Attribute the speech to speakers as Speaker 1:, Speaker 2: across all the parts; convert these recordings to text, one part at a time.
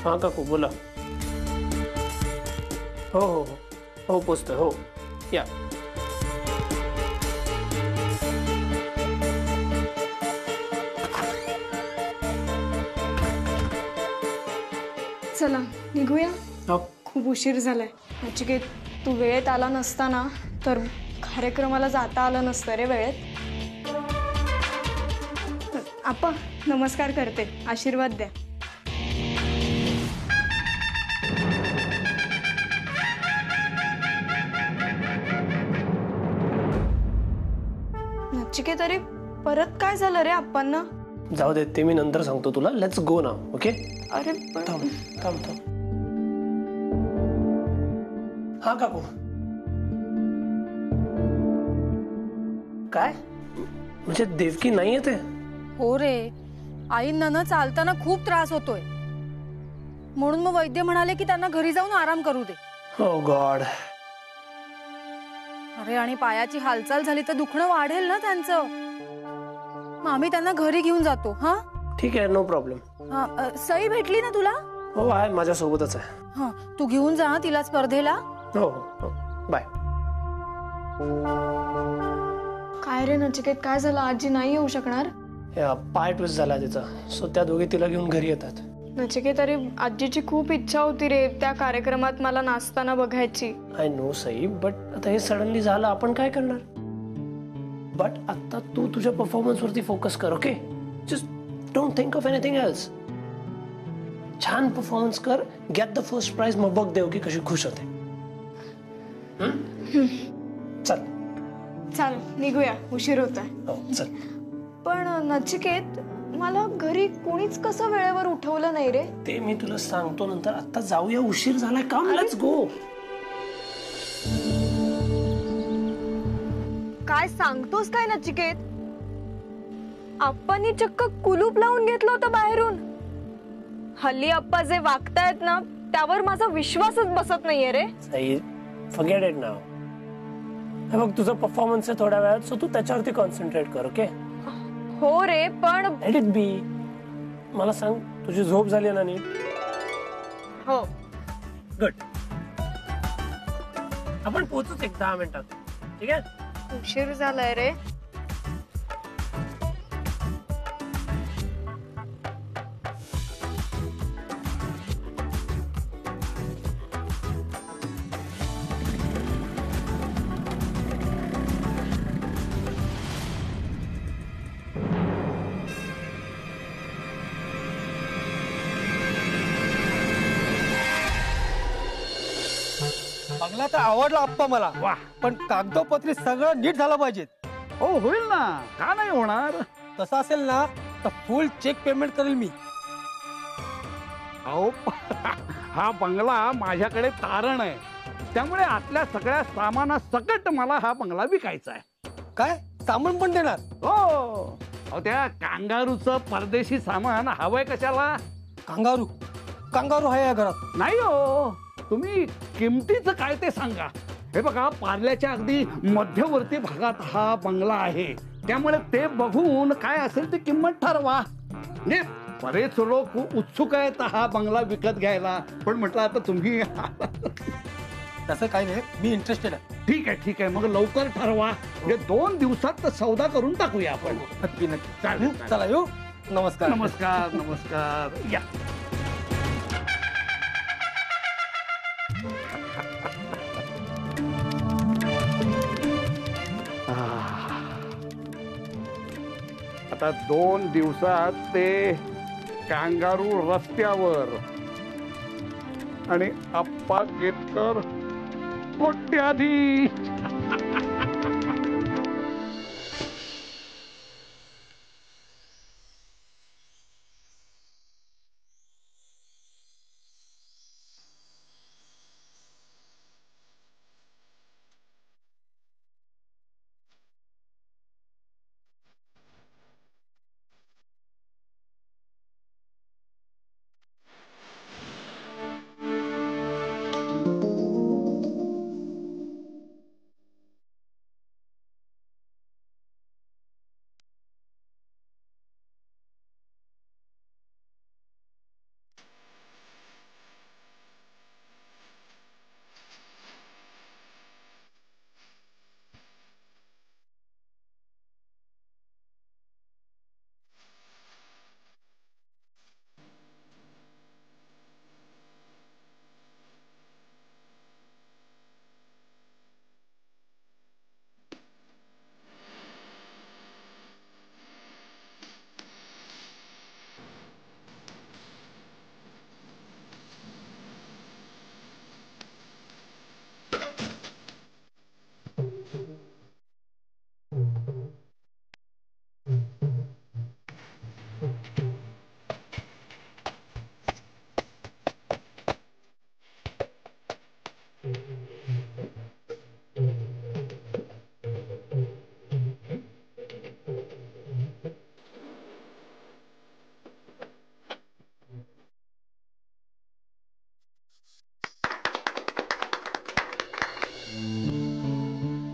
Speaker 1: हाँ काकू बोला. हो हो हो हो पोचतोय हो या.
Speaker 2: चला निघूया.
Speaker 1: हो
Speaker 2: खूप उशीर झालाय. नचिकेत तू वेळेत आला नसता ना तर कार्यक्रमाला जाता आलं नसतं रे वेळेत. आपा नमस्कार करते, आशीर्वाद द्या. नचिकेत अरे परत काय झालं रे आप्पांना?
Speaker 1: जाऊ दे ते मी नंतर सांगतो तुला. लेट्स गो ना. ओके
Speaker 2: अरे
Speaker 1: थांब थांब थांब. हा काकू काय म्हणजे देवकी नाही येते?
Speaker 3: हो रे, आईंना ना चालताना खूप त्रास होतोय म्हणून मग वैद्य म्हणाले की त्यांना घरी जाऊन आराम करू दे.
Speaker 1: ओ गॉड.
Speaker 3: अरे आणि पायाची हालचाल झाली तर दुखणं वाढेल ना त्यांचं. मग आम्ही त्यांना घरी घेऊन जातो. हा
Speaker 1: ठीक आहे नो प्रॉब्लेम.
Speaker 3: सई भेटली ना तुला?
Speaker 1: हो आहे माझ्या सोबतच आहे.
Speaker 3: हा तू घेऊन जा तिला स्पर्धेला.
Speaker 1: हो हो बाय.
Speaker 2: काय रे नचिकेत काय झालं? आजी नाही येऊ शकणार?
Speaker 1: पाय ट्विस्ट झाला तिचा सो त्या दोघे तिला घेऊन घरी येतात.
Speaker 2: नचिकेत अरे आजीची खूप इच्छा होती रे त्या कार्यक्रमात मला नाचताना बघायची.
Speaker 1: आय नो सई बट आता हे सडनली झालं आपण काय करणार. बट आता तू तुझ्या परफॉर्मन्स वरती फोकस कर. Okay just don't think of anything else. छान परफॉर्मन्स कर, गेट द फर्स्ट प्राइज. मग बघ देव की कशी खुश होते. चल
Speaker 2: चल निघूया, उशीर होत आहे.
Speaker 1: हो चल.
Speaker 2: पण नचिकेत मला घरी कोणीच कसं वेळेवर उठवलं नाही रे?
Speaker 1: ते मी तुला सांगतो नंतर. आता जाऊया, उशीर झालाय. काम लेट्स गो.
Speaker 2: काय सांगतोस काय नचिकेत? आप्पांनी चक्क कुलूप लावून घेतलं होतं बाहेरून. हल्ली आप्पा जे वागतायत ना त्यावर माझा विश्वासच बसत नाहीये रे.
Speaker 1: Sai forget it now. हे बघ तुझा परफॉर्मन्स आहे थोड्या वेळात सो तू त्याच्यावरती कॉन्सन्ट्रेट कर. ओके
Speaker 2: हो रे पण
Speaker 1: लेट इट बी. मला सांग तुझी झोप झाली ना नीट?
Speaker 2: हो
Speaker 1: गुड. आपण पोहोचूच 10 मिनिटात. ठीक आहे.
Speaker 2: उशीर झालाय रे.
Speaker 4: बंगला तर आवडला आप्पा मला.
Speaker 5: वाह.
Speaker 4: पण कागदोपत्री सगळं नीट झालं पाहिजे.
Speaker 5: हो होईल ना, का नाही होणार.
Speaker 4: तसं असेल ना तर फुल चेक पेमेंट करेल मी.
Speaker 5: अहो हा बंगला माझ्याकडे तारण आहे त्यामुळे आतल्या सगळ्या सामानासकट मला हा बंगला विकायचा आहे.
Speaker 4: काय सामान पण देणार?
Speaker 5: हो अहो त्या कांगारूचं परदेशी सामान हवंय कशाला?
Speaker 4: कांगारू कांगारू आहे या घरात?
Speaker 5: नाही हो, तुम्ही किमतीचं काय ते सांगा. हे बघा पार्ल्याच्या अगदी मध्यवर्ती भागात हा बंगला आहे त्यामुळे ते बघून काय असेल ती किंमत ठरवा. ने बरेच लोक उत्सुक आहेत हा बंगला विकत घ्यायला पण म्हटलं आता तुम्ही
Speaker 4: तसं काही नाही, मी इंटरेस्टेड आहे.
Speaker 5: ठीक आहे मग लवकर ठरवा. म्हणजे 2 दिवसात तर सौदा करून टाकूया आपण.
Speaker 4: नक्की नक्की.
Speaker 5: चालेल.
Speaker 4: चला येऊ. नमस्कार.
Speaker 5: नमस्कार नमस्कार या. आता 2 दिवसात ते कांगारू रस्त्यावर आणि आप्पा केतकर कोट्याधीश.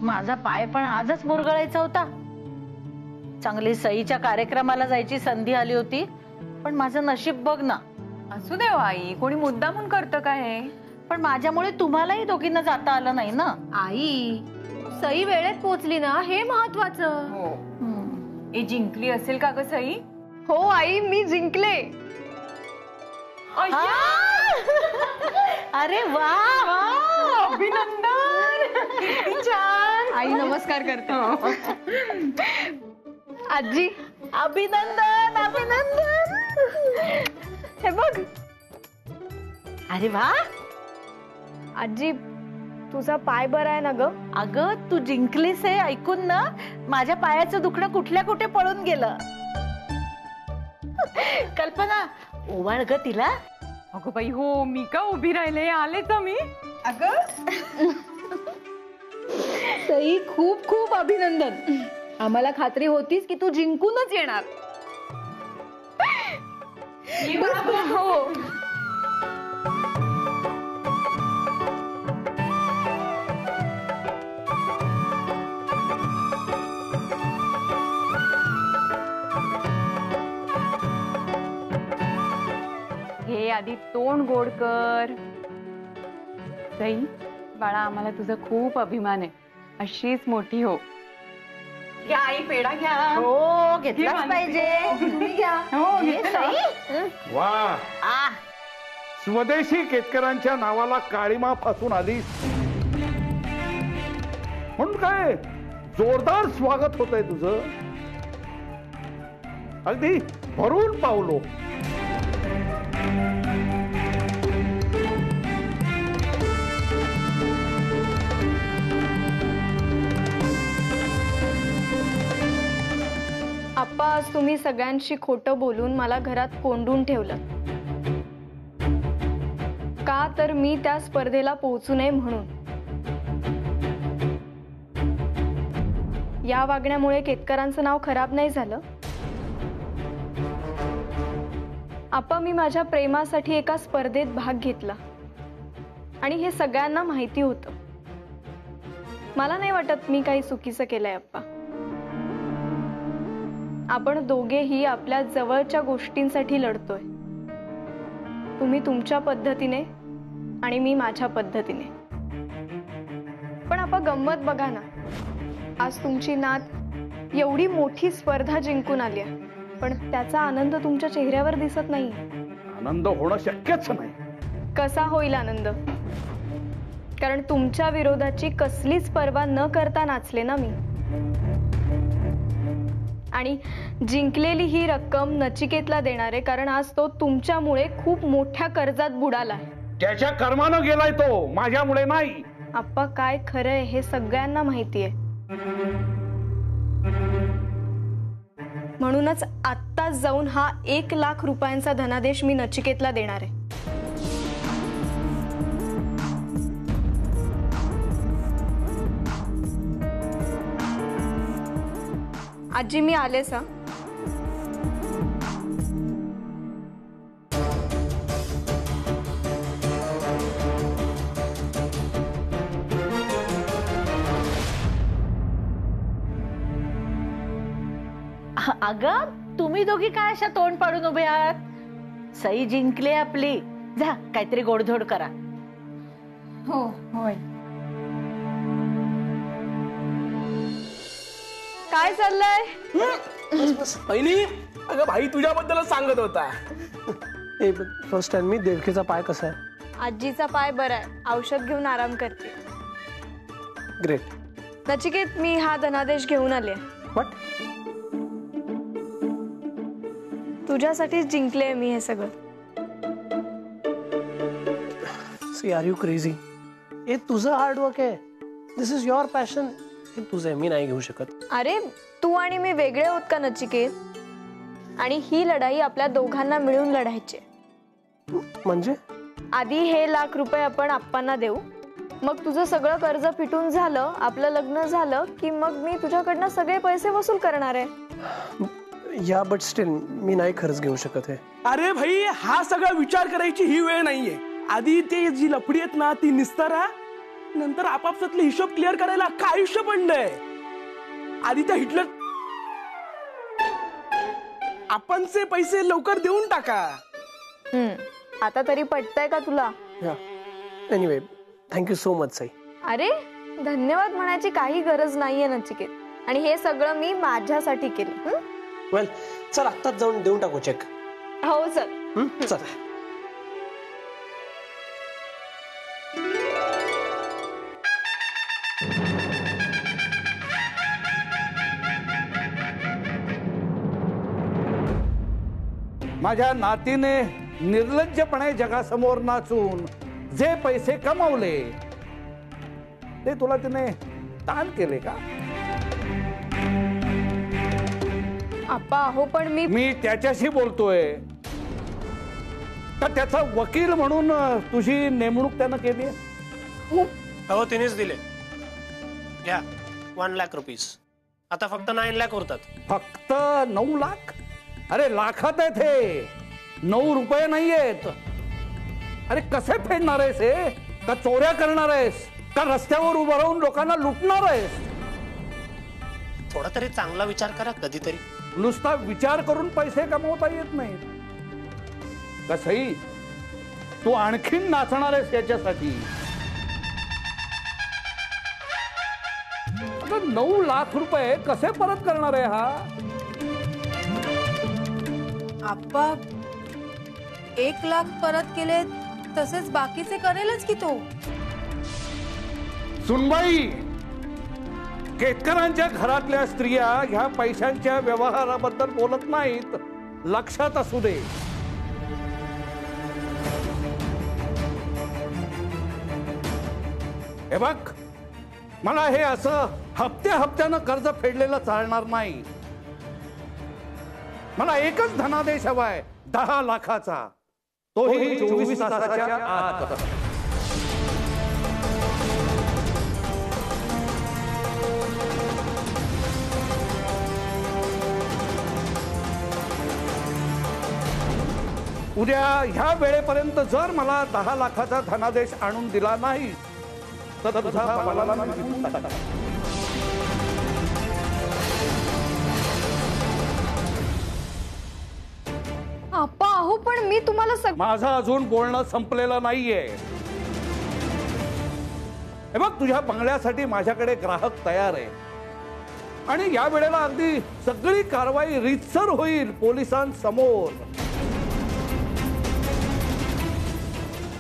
Speaker 6: माझा पाय पण आजच मुरगळायचा होता. चांगली सईच्या कार्यक्रमाला जायची संधी आली होती, पण माझं नशीब बघ ना.
Speaker 7: असू दे आई, कोणी मुद्दामून करतं काय?
Speaker 6: पण माझ्यामुळे तुम्हालाही दोघींना जाता आलं नाही ना.
Speaker 3: आई सई वेळेत पोहोचली ना, हे महत्वाचं.
Speaker 7: हो. ए जिंकली असेल का ग सई?
Speaker 2: हो आई, मी जिंकले.
Speaker 6: अरे वा,
Speaker 7: अभिनंदन, किती छान.
Speaker 2: आई नमस्कार करते. आजी
Speaker 6: अभिनंदन अभिनंदन.
Speaker 2: हे बघ.
Speaker 6: अरे वा.
Speaker 2: आजी तुझा पाय बरा आहे ना ग?
Speaker 6: अगं तू जिंकलीस हे ऐकून ना माझ्या पायाचं दुखणं कुठल्या कुठे पळून गेलं. कल्पना ओवाळ ग तिला.
Speaker 7: अगं बाई हो, मी का उभी राहिले, आलेच मी. अगं
Speaker 3: सई खूप खूप अभिनंदन. आम्हाला खात्री होतीच की तू जिंकूनच येणार.
Speaker 2: हो.
Speaker 7: हे आधी तोंड गोड कर. सई बाळा, आम्हाला तुझा खूप अभिमान आहे. अशीच मोठी हो. घ्या आई, पेढा घ्या.
Speaker 6: हो घेतलाच
Speaker 7: मानसी.
Speaker 6: पाहिजे.
Speaker 7: तुम्ही घ्या. हो
Speaker 6: घे
Speaker 7: घेतला.
Speaker 6: सई.
Speaker 5: वा,
Speaker 6: आ,
Speaker 5: स्वदेशी केतकरांच्या नावाला काळीमा फासून आली म्हणून काय जोरदार स्वागत होतंय तुझं. अगदी भरून पावलो.
Speaker 2: आप्पा, आज तुम्ही सगळ्यांशी खोटं बोलून मला घरात कोंडून ठेवलं. का तर मी त्या स्पर्धेला पोहोचू नये म्हणून. या वागण्यामुळे केतकरांचं नाव खराब नाही झालं. आप्पा, मी माझ्या प्रेमासाठी एका स्पर्धेत भाग घेतला आणि हे सगळ्यांना माहिती होतं. मला नाही वाटत मी काही चुकीचं केलंय आप्पा. आपण दोघेही आपल्या जवळच्या गोष्टींसाठी लढतोय. तुम्ही तुमच्या पद्धतीने आणि मी माझ्या पद्धतीने. पण आपण गंमत बघा ना, आज तुमची नात एवढी मोठी स्पर्धा जिंकून आली आहे, पण त्याचा आनंद तुमच्या चेहऱ्यावर दिसत नाही.
Speaker 5: आनंद होणं शक्यच नाही.
Speaker 2: कसा होईल आनंद? कारण तुमच्या विरोधाची कसलीच पर्वा न करता नाचले ना मी. आणि जिंकलेली ही रक्कम नचिकेतला देणारे, कारण आज तो तुमच्यामुळे खूप मोठ्या कर्जात बुडालाय.
Speaker 5: त्याच्या कर्मानं गेलाय तो, माझ्यामुळे नाही.
Speaker 2: आप्पा, काय खरंय हे सगळ्यांना माहितीये. म्हणूनच आत्ताच जाऊन हा 1 लाख रुपयांचा धनादेश मी नचिकेतला देणार आहे. आजी मी आलेस.
Speaker 6: अगं तुम्ही दोघी काय अशा तोंड पाडून उभे आहात? सई जिंकली आपली. जा काहीतरी गोडधोड करा.
Speaker 7: हो होय.
Speaker 2: काय चाललंय?
Speaker 1: पहिली अगं भाई तुझ्याबद्दलच सांगत होता. फर्स्ट टाइम मी देवकीचा पाय कसा आहे?
Speaker 2: आजीचा पाय बरा आहे, औषध घेऊन आराम करते.
Speaker 1: ग्रेट.
Speaker 2: नचिकेत, मी हा धनादेश घेऊन आले.
Speaker 1: व्हॉट?
Speaker 2: तुझ्यासाठीच जिंकले मी हे सगळं.
Speaker 1: See are you crazy? हे तुझं हार्डवर्क आहे. This is your passion. हे तुझं आहे, मी नाही घेऊ शकत.
Speaker 2: अरे तू आणि मी वेगळे होत का नचिकेत? आणि ही लढाई आपल्या दोघांना मिळून लढायची.
Speaker 1: म्हणजे
Speaker 2: आधी हे 1 लाख रुपये आपण आप्पांना देऊ मग तुझं सगळं कर्ज फिटून झालं, आपलं लग्न झालं की मग मी तुझ्याकडनं सगळे पैसे वसूल करणार आहे.
Speaker 1: या बट स्टील मी नाही खर्च घेऊ शकत आहे.
Speaker 8: अरे भाई, हा सगळा विचार करायची ही वेळ नाहीये. आधी ते जी लफडी आहेत ना ती निस्तारा, नंतर आपापसातले हिशोब क्लिअर करायला अख्खं आयुष्य पडलंय. आधी त्या हिटलर आपणचे पैसे लवकर देऊन टाका.
Speaker 2: आता तरी पटतंय का तुला?
Speaker 1: Anyway, thank you so much Sai.
Speaker 2: अरे धन्यवाद म्हणायची काही गरज नाहीये नचिकेत, आणि हे सगळं मी माझ्यासाठी केलं.
Speaker 1: वेल चल आत्ताच जाऊन देऊन टाकू चेक.
Speaker 2: हो चल.
Speaker 1: चल.
Speaker 5: माझ्या नातीने निर्लज्जपणे जगासमोर नाचून जे पैसे कमावले ते तुला तिने दान केले का?
Speaker 2: आप्पा हो, पण मी
Speaker 5: त्याच्याशी बोलतोय का त्याचा वकील म्हणून तुझी नेमणूक त्यानं केली?
Speaker 1: हो तिनेच दिले. घ्या 1 लाख रुपीज. आता फक्त 9 लाख उरतात.
Speaker 5: फक्त 9 लाख? अरे लाखात आहेत हे, 9 रुपये नाहीयेत. अरे कसे फेडणार आहेस हे? का चोऱ्या करणार आहेस? का रस्त्यावर उभं राहून लोकांना लुटणार आहेस?
Speaker 1: थोडा तरी चांगला विचार करा कधीतरी.
Speaker 5: नुसता विचार करून पैसे कमवता येत नाही. कसही तू आणखीन नाचणार आहेस याच्यासाठी. 9 लाख रुपये कसे परत करणार आहे हा?
Speaker 3: आप्पा 1 लाख परत केले तसेच बाकीचे करेलच की तो.
Speaker 5: सुनबाई, केतकरांच्या घरातल्या स्त्रिया ह्या पैशांच्या व्यवहाराबद्दल बोलत नाहीत, लक्षात असू दे. हे बघ, मला हे असं हप्त्यानं कर्ज फेडलेलं चालणार नाही. मला एकच धनादेश हवाय, 10 लाखाचा, तोही 24 तासाच्या आत. उद्या ह्या वेळेपर्यंत जर मला 10 लाखाचा धनादेश आणून दिला नाही तर तुझा मला निघून टाका.
Speaker 2: आप्पा अहो, पण मी तुम्हाला
Speaker 5: माझं अजून बोलणं संपलेलं नाहीये. हे बघ, तुझ्या बंगल्यासाठी माझ्याकडे ग्राहक तयार आहे आणि या वेळेला अगदी सगळी कारवाई रीतसर होईल पोलिसांसमोर.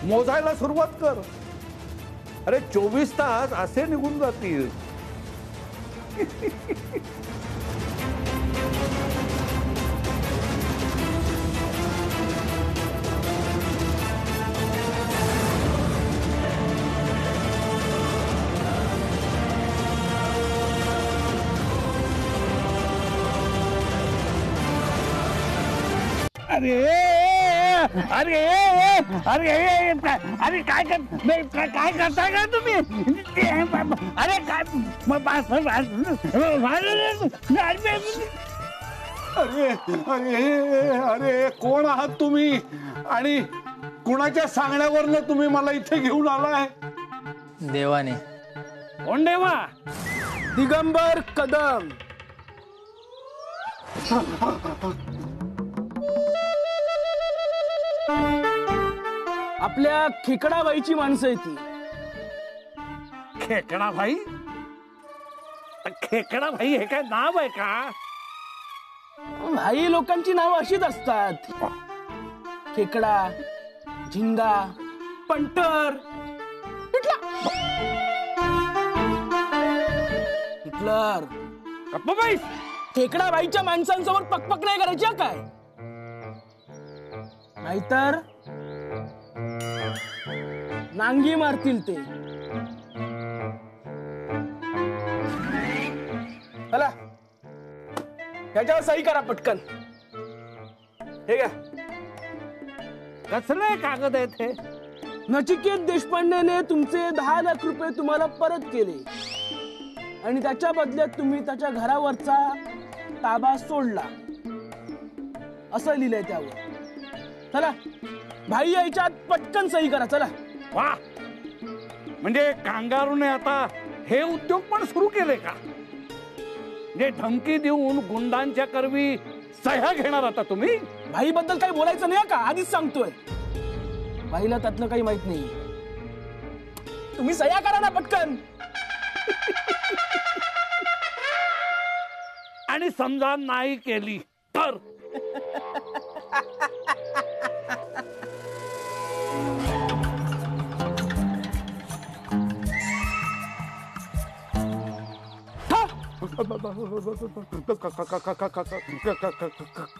Speaker 5: मोजायला सुरुवात कर. अरे 24 तास असे निघून जातील.
Speaker 9: अरे अरे अरे अरे काय करताय का तुम्ही? अरे काय
Speaker 5: अरे अरे अरे कोण आहात तुम्ही आणि कुणाच्या सांगण्यावरनं तुम्ही मला इथे घेऊन आलाय?
Speaker 10: देवाने.
Speaker 5: कोण देवा?
Speaker 8: दिगंबर कदम. आपल्या खेकडाबाईची माणसं आहे ती.
Speaker 5: खेकडाबाई? खेकडाबाई हे काय नाव आहे का?
Speaker 8: भाई लोकांची नावं अशीच असतात. खेकडा, झिंगा, पंटर, हिटलर. खेकडाबाईच्या माणसांसमोर पकपक नाही करायची काय, नाहीतर नांगी मारतील ते. चला याच्यावर सही करा पटकन. हे घ्या.
Speaker 5: कसले कागद आहेत हे?
Speaker 8: नचिकेत देशपांडेने तुमचे 10 लाख रुपये तुम्हाला परत केले आणि त्याच्या बदल्यात तुम्ही त्याच्या घरावरचा ताबा सोडला असं लिहिलंय त्यावर. चला भाई यायच्या आत पटकन सही करा. चला.
Speaker 5: वा, म्हणजे कांगारूने आता हे उद्योग पण सुरू केले का? जे धमकी देऊन गुंडांच्या करवी सह्या घेणार आता तुम्ही?
Speaker 8: भाई बद्दल काही बोलायचं नाही का, आधीच सांगतोय. भाईला त्यातलं काही माहित नाही. तुम्ही सह्या करा ना पटकन.
Speaker 5: आणि समजा नाही केली तर?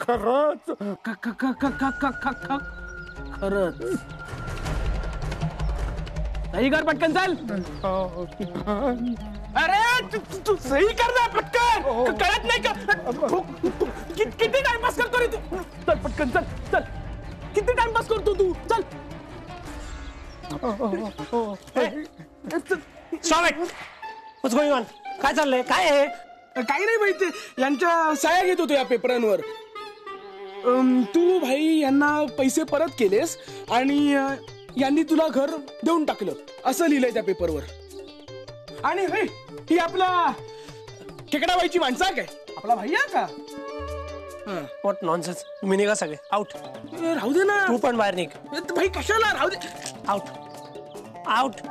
Speaker 8: खरंच सही कर पटकन. चल. अरे तू सही कर ना पटकन. कळत नाही का? किती टाइमपास करतो रे तू? चल पटकन. चल चल. किती टाइमपास करतो तू? चल.
Speaker 1: What's going on? काय चाललंय? काय आहे?
Speaker 8: काही नाही माहिती. यांच्या सह्या घेत होतो या पेपरांवर. तू भाई यांना पैसे परत केलेस आणि यांनी तुला घर देऊन टाकलं असं लिहिलंय त्या पेपरवर. आणि ही आपला खेकडाबाईची माणसं आहे काय? आपला भाई आहे का?
Speaker 1: What nonsense. तुम्ही निघा सगळे. आउट.
Speaker 8: राहू दे ना.
Speaker 1: तू पण बाहेर निघ.
Speaker 8: भाई कशाला? राहू दे.
Speaker 1: Out out.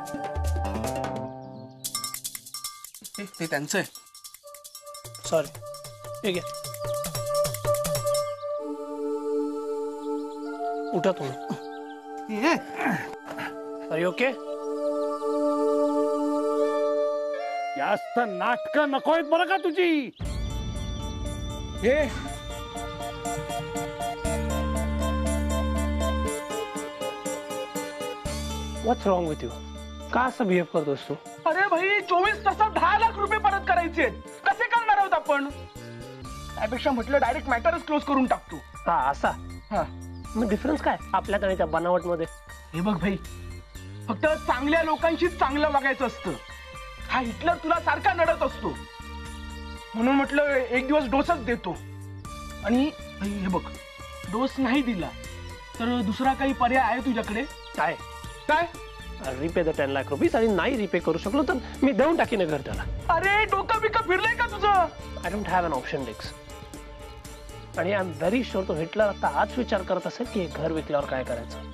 Speaker 8: ते त्यांचं आहे.
Speaker 1: सॉरी. ठीक आहे. उठा तुम्ही. अरे ओके.
Speaker 5: जास्त नाटक नकोय बरं का तुझी.
Speaker 8: हे
Speaker 1: व्हॉट्स रॉंग विथ यू? का असं बिहेव करतोस तू?
Speaker 8: अरे भाई 24 तासात 10 लाख रुपये परत करायचे. कसे करणार आहोत आपण? त्यापेक्षा म्हटलं डायरेक्ट मॅटरच क्लोज करून टाकतो.
Speaker 1: हा असा.
Speaker 8: हा
Speaker 1: मग डिफरन्स काय आपल्यात आणि त्या बनावट मध्ये?
Speaker 8: हे बघ भाई, फक्त चांगल्या लोकांशीच चांगलं वागायचं असतं. हा हिटलर तुला सारखा नडत असतो म्हणून म्हटलं एक दिवस डोसच देतो. आणि हे बघ, डोस नाही दिला तर दुसरा काही पर्याय आहे तुझ्याकडे?
Speaker 1: काय
Speaker 8: काय?
Speaker 1: Repay the 10 lakh rupees. आणि नाही रिपे करू शकलो तर मी देऊन टाकीन घर त्याला.
Speaker 8: अरे डोकं बिकं फिरलंय का तुझं?
Speaker 1: I don't have an option डिक्स. आणि आय एम व्हेरी शुअर तो हिटलर आता आज विचार करत असेल की हे घर विकल्यावर काय करायचं.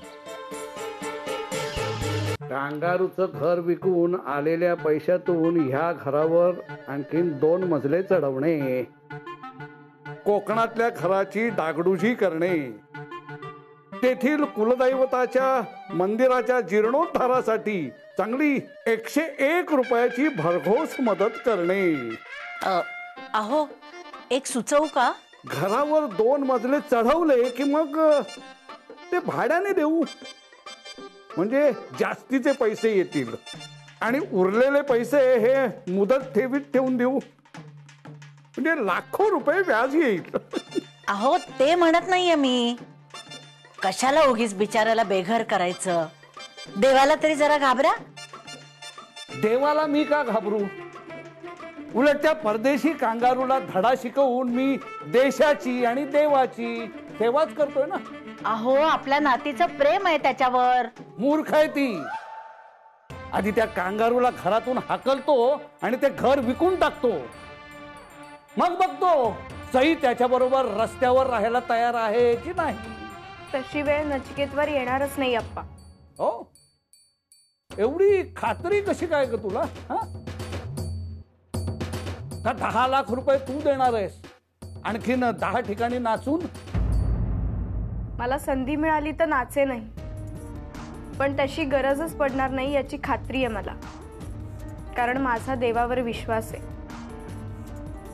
Speaker 5: कांगारूचं घर विकून आलेल्या पैशातून ह्या घरावर आणखीन 2 मजले चढवणे, कोकणातल्या घराची डागडुजी करणे, तेथील कुलदैवताच्या मंदिराच्या जीर्णोद्धारासाठी चांगली 101 रुपयाची भरघोस मदत करणे.
Speaker 6: अहो एक सुचवू का?
Speaker 5: घरावर 2 मजले चढवले की मग ते भाड्याने देऊ, म्हणजे जास्तीचे पैसे येतील आणि उरलेले पैसे हे मुदत ठेवीत ठेवून देऊ, म्हणजे लाखो रुपये व्याज येईल.
Speaker 6: अहो ते म्हणत नाहीये मी. कशाला उगीच बिचाराला बेघर करायचं? देवाला तरी जरा घाबरा.
Speaker 5: देवाला मी का घाबरू? उलट त्या परदेशी कांगारूला धडा शिकवून मी देशाची आणि देवाची सेवाच करतोय ना.
Speaker 6: अहो आपल्या नातीचं प्रेम आहे त्याच्यावर.
Speaker 5: मूर्ख आहे ती. आधी त्या कांगारूला घरातून हाकलतो आणि ते घर विकून टाकतो, मग बघतो सई त्याच्याबरोबर रस्त्यावर राहायला तयार आहे की नाही.
Speaker 2: तशी वेळ नचिकेतवर येणारच नाही अप्पा.
Speaker 5: हो, एवढी खात्री कशी काय ग तुला? हा, 10 लाख रुपये तू देणार आहेस, आणखीन 10 ठिकाणी नाचून?
Speaker 2: मला संधी मिळाली तर नाचे नाही, पण तशी गरजच पडणार नाही याची खात्री आहे मला. कारण माझा देवावर विश्वास आहे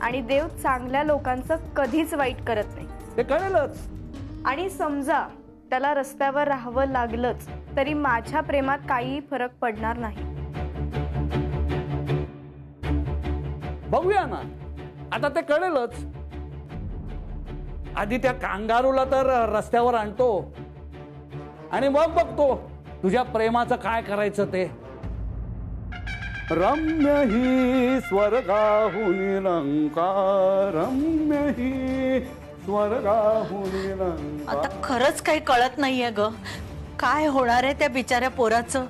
Speaker 2: आणि देव चांगल्या लोकांचं कधीच वाईट करत नाही.
Speaker 5: ते कळेलच.
Speaker 2: आणि समजा त्याला रस्त्यावर राहावं लागलंच तरी माझ्या प्रेमात काहीही फरक पडणार नाही.
Speaker 5: बघूया ना, आता ते कळेलच. आधी त्या कांगारूला तर रस्त्यावर आणतो आणि मग बघतो तुझ्या प्रेमाचं काय करायचं ते. रम्य ही स्वर्गाहून लंका, रम्य ही स्वर्गाहून लंका.
Speaker 6: आता खरंच काही कळत नाहीये ग, काय होणार आहे त्या बिचाऱ्या पोराचं.